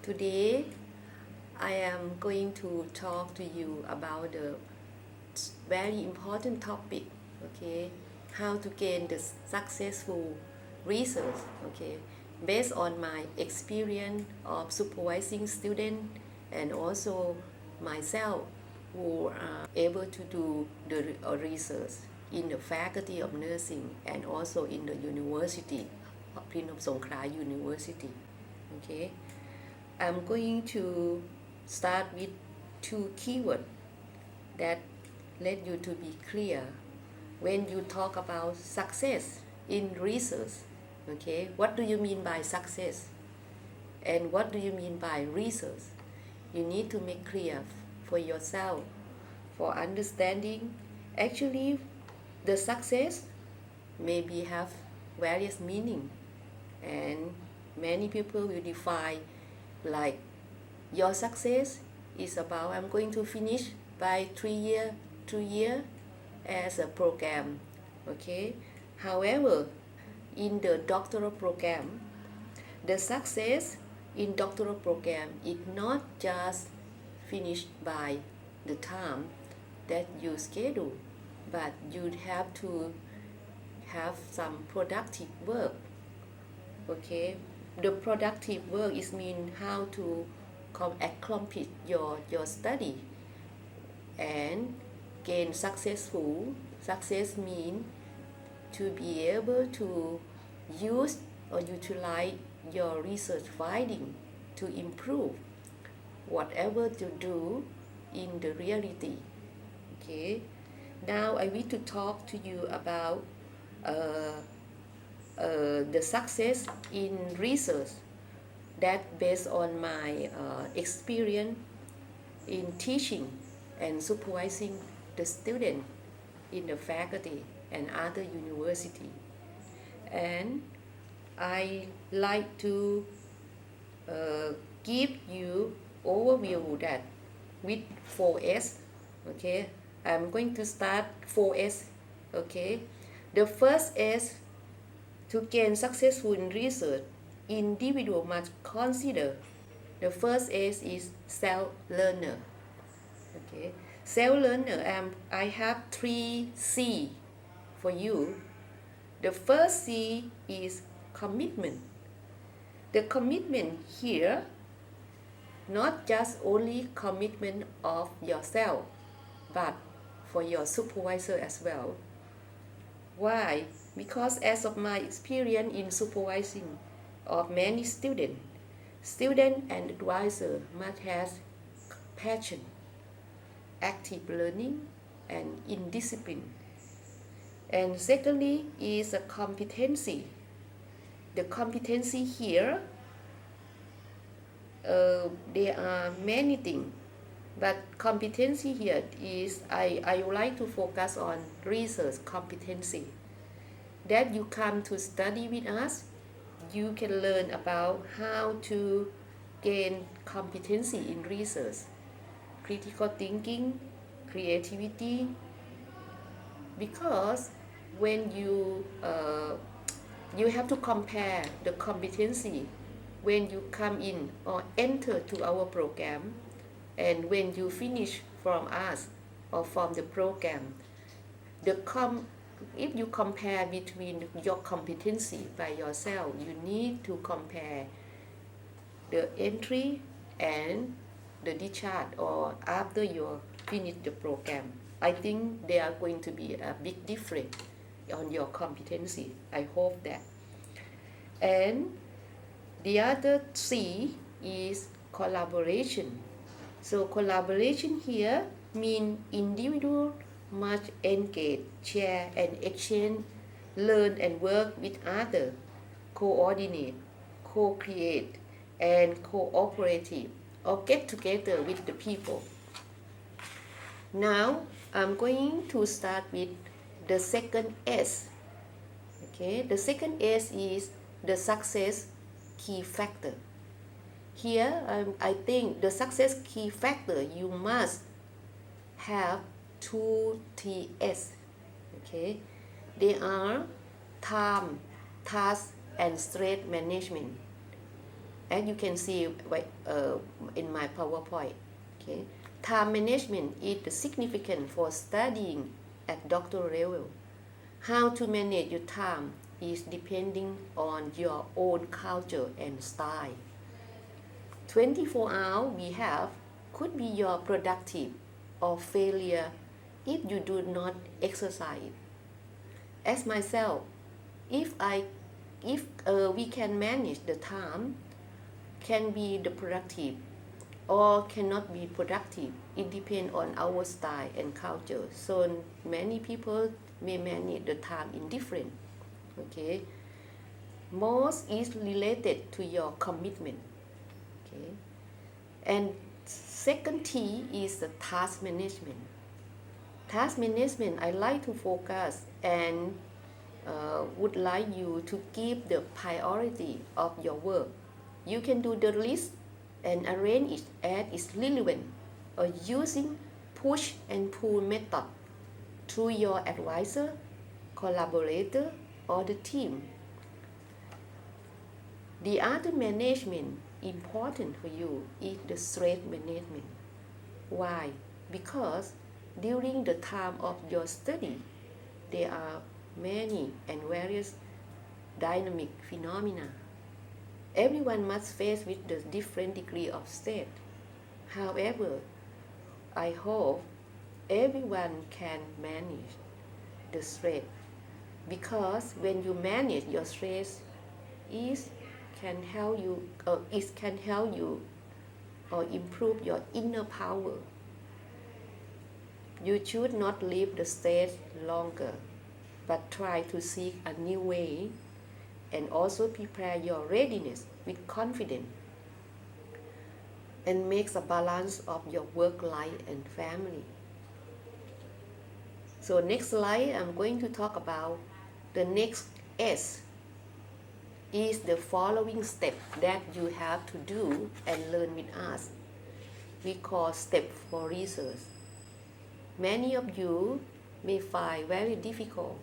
Today, I am going to talk to you about a very important topic, okay? How to gain the successful research, okay? Based on my experience of supervising students and also myself who are able to do the research in the faculty of nursing and also in the university, Prinom Songkhla University, okay? I'm going to start with two keywords that let you to be clear when you talk about success in research. Okay, what do you mean by success? And what do you mean by research? You need to make clear for yourself for understanding. Actually, the success maybe have various meaning, and many people will define like your success is about I'm going to finish by 2 year as a program, okay? However, in the doctoral program, the success in doctoral program is not just finished by the time that you schedule, but you have to have some productive work, okay? The productive work is mean how to accomplish your study and gain successful. Success mean to be able to use or utilize your research finding to improve whatever you do in the reality. Okay, now I need to talk to you about the success in research that based on my experience in teaching and supervising the student in the faculty and other university. And I like to give you overview that with 4S. Okay, I'm going to start 4S. Okay, the first S, to gain successful in research, individual must consider. The first S is self-learner. Okay, self-learner. I have 3C for you. The first C is commitment. The commitment here, not just only commitment of yourself, but for your supervisor as well. Why? Because as of my experience in supervising of many student and advisor must have passion, active learning, and in discipline. And secondly is a competency. The competency here, there are many things, but competency here is I would like to focus on research competency. That you come to study with us, you can learn about how to gain competency in research, critical thinking, creativity, because when you have to compare the competency when you come in or enter to our program and when you finish from us or from the program. If you compare between your competency by yourself, you need to compare the entry and the discharge or after you finish the program. I think there are going to be a big difference on your competency. I hope that. And the other C is collaboration. So collaboration here means individual must engage, share and exchange, learn and work with others, coordinate, co-create and cooperative, or get together with the people. Now I'm going to start with the second S. Okay, the second S is the success key factor. Here I think the success key factor you must have 2 TS. Okay, they are time, task and stress management. as you can see in my PowerPoint. Okay, time management is significant for studying at doctoral level. How to manage your time is depending on your own culture and style. 24 hours we have could be your productive or failure if you do not exercise. As myself, if we can manage the time, can be the productive or cannot be productive. It depends on our style and culture. So many people may manage the time in different. Okay, most is related to your commitment. Okay, and second T is the task management. Task management, I like to focus and would like you to give the priority of your work. You can do the list and arrange it as is relevant, or using push and pull method through your advisor, collaborator, or the team. The other management important for you is the stress management. Why? Because during the time of your study, there are many and various dynamic phenomena. Everyone must face with the different degree of stress. However, I hope everyone can manage the stress, because when you manage your stress, it can help you or improve your inner power. You should not leave the stress longer, but try to seek a new way and also prepare your readiness with confidence and makes a balance of your work life and family. So next slide, I'm going to talk about the next S is the following step that you have to do and learn with us. We call step for research. Many of you may find very difficult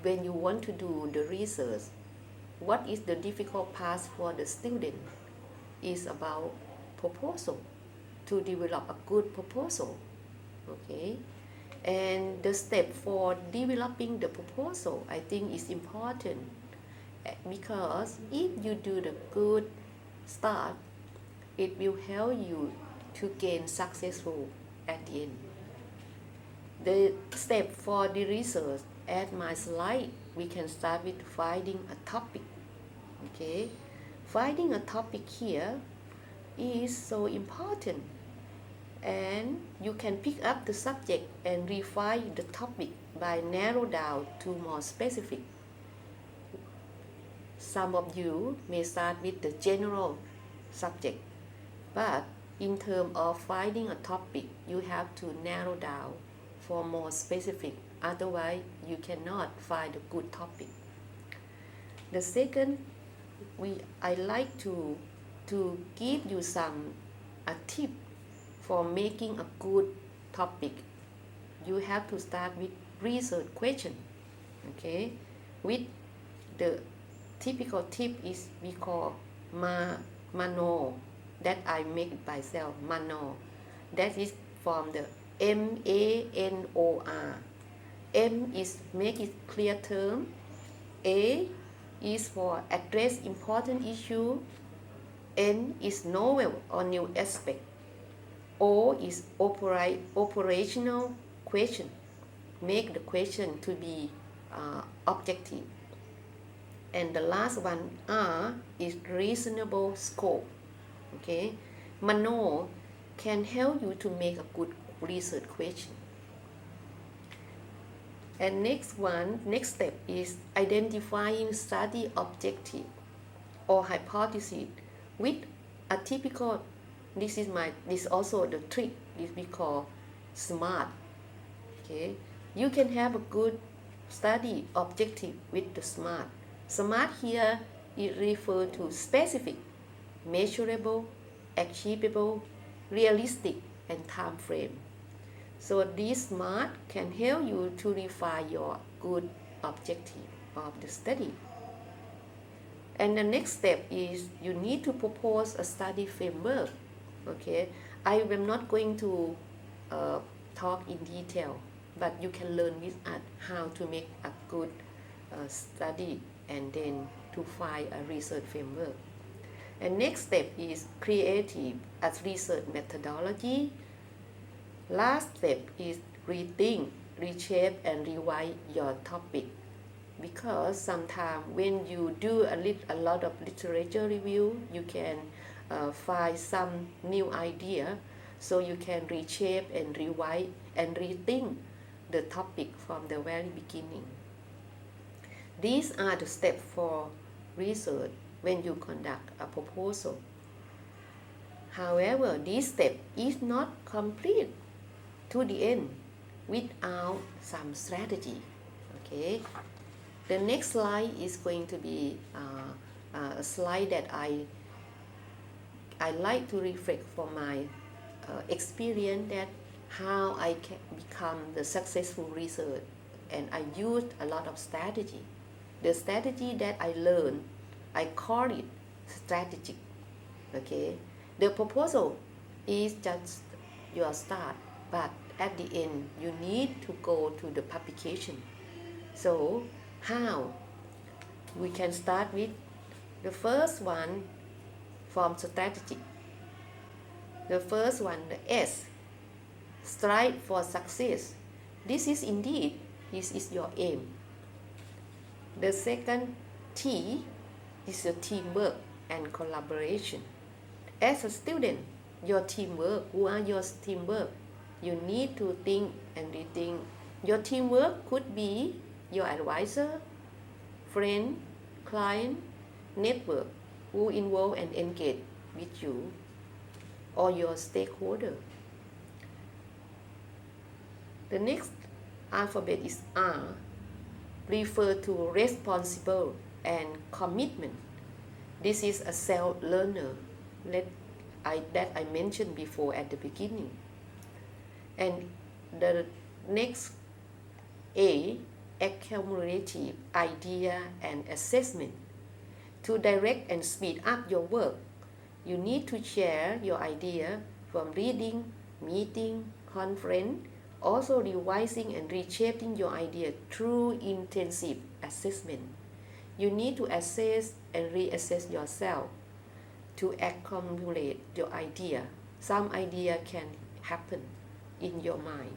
when you want to do the research. What is the difficult part for the student is about proposal, to develop a good proposal. Okay, and the step for developing the proposal, I think, is important, because if you do the good start, it will help you to gain successful at the end. The step for the research, at my slide, we can start with finding a topic. Okay, finding a topic here is so important, and you can pick up the subject and refine the topic by narrow down to more specific. Some of you may start with the general subject, but in terms of finding a topic, you have to narrow down for more specific, otherwise you cannot find a good topic. The second, I like to give you a tip for making a good topic. You have to start with research question. Okay, with the typical tip is we call mano, that I make myself, mano. That is from the MANOR. M is make it clear term. A is for address important issue. N is novel or new aspect. O is operational question. Make the question to be objective. And the last one, R, is reasonable scope. Okay, Mano can help you to make a good research question. And next step is identifying study objective or hypothesis with a typical. This also the trick is we call SMART. Okay, you can have a good study objective with the SMART. SMART here it refers to specific, measurable, achievable, realistic, and time frame. So this SMART can help you to refine your good objective of the study. And the next step is you need to propose a study framework. Okay, I am not going to talk in detail, but you can learn with us how to make a good study and then to find a research framework. And next step is creative as research methodology. Last step is rethink, reshape and rewrite your topic. Because sometimes when you do a lot of literature review, you can find some new idea, so you can reshape and rewrite and rethink the topic from the very beginning. These are the steps for research when you conduct a proposal. However, this step is not complete to the end without some strategy. Okay. The next slide is going to be a slide that I like to reflect from my experience that how I can become the successful researcher, and I used a lot of strategy. The strategy that I learned, I call it strategic. Okay, the proposal is just your start, but at the end you need to go to the publication. So how we can start with the first one from strategic. The first one, the S, strive for success. This is indeed, this is your aim. The second T is your teamwork and collaboration. As a student, your teamwork, who are your teamwork? You need to think and rethink. Your teamwork could be your advisor, friend, client, network who involve and engage with you, or your stakeholder. The next alphabet is R, refer to responsible and commitment. This is a self-learner that I mentioned before at the beginning. And the next A, accumulative idea and assessment. To direct and speed up your work, you need to share your idea from reading, meeting, conference, also revising and reshaping your idea through intensive assessment. You need to assess and reassess yourself to accumulate your idea. Some idea can happen in your mind.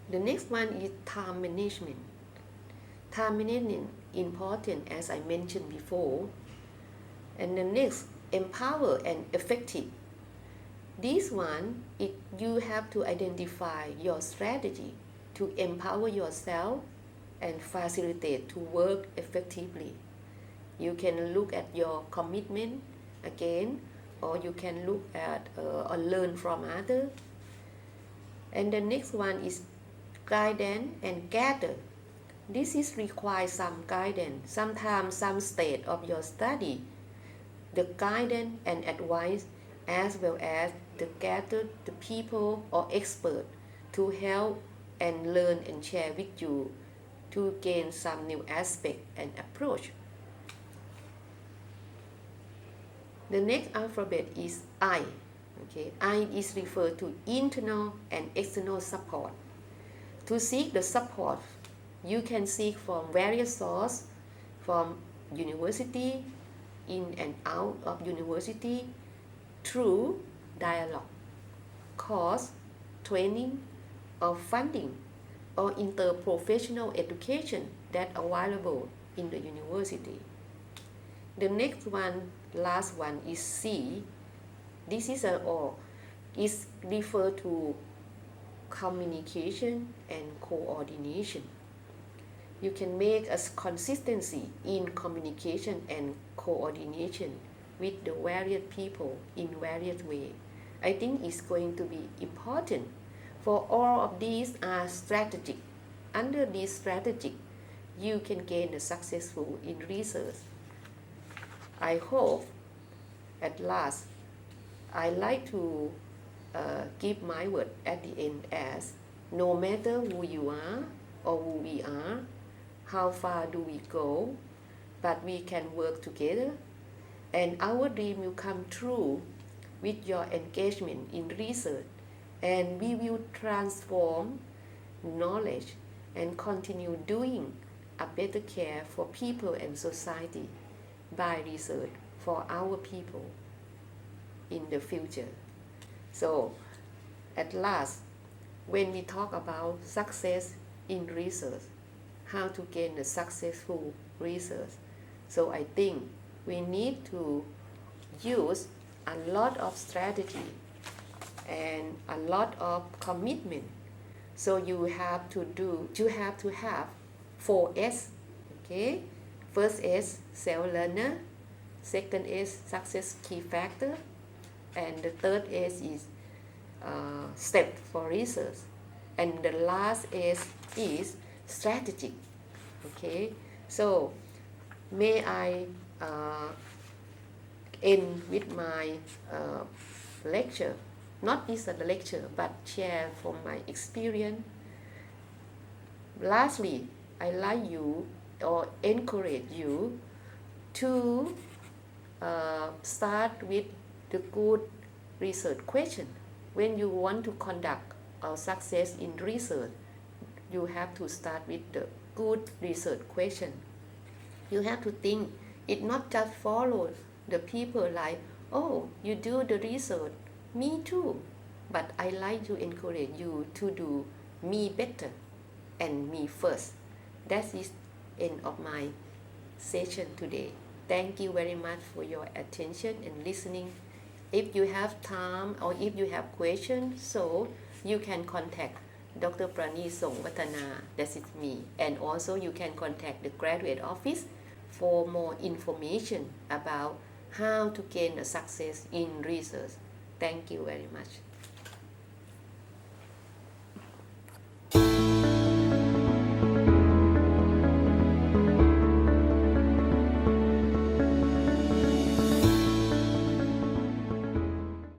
The next one is time management. Time management important, as I mentioned before. And the next, empower and effective. This one, you have to identify your strategy to empower yourself and facilitate to work effectively. You can look at your commitment again, or you can look at or learn from others. And the next one is guidance and gather. This is require some guidance. Sometimes some stage of your study, the guidance and advice, as well as to gather the people or expert to help and learn and share with you to gain some new aspect and approach. The next alphabet is I. Okay, I is referred to internal and external support. To seek the support, you can seek from various sources, from university, in and out of university, through dialogue, course, training, or funding, or interprofessional education that are available in the university. The next one, last one is C. This is is referred to communication and coordination. You can make a consistency in communication and coordination with the various people in various ways. I think it's going to be important. For all of these are strategic. Under this strategic, you can gain a successful in research. I hope at last I like to give my word at the end as no matter who you are or who we are, how far do we go, but we can work together, and our dream will come true with your engagement in research, and we will transform knowledge and continue doing a better care for people and society by research for our people in the future. So at last, when we talk about success in research, how to gain a successful research, so I think we need to use a lot of strategy and a lot of commitment. So you have to have 4S, okay? First S, self-learner. Second S, success key factor. And the third S is step for research. And the last S is strategic, okay? So may I end with my lecture, not is a lecture, but share from my experience. Lastly, I like you or encourage you to start with the good research question. When you want to conduct a success in research, you have to start with the good research question. You have to think, it not just follow the people like, oh, you do the research, me too. But I like to encourage you to do me better and me first. That is end of my session today. Thank you very much for your attention and listening. If you have time or if you have questions, so you can contact Dr. Prani Songvatana, that is me. And also you can contact the graduate office for more information about how to gain a success in research. Thank you very much.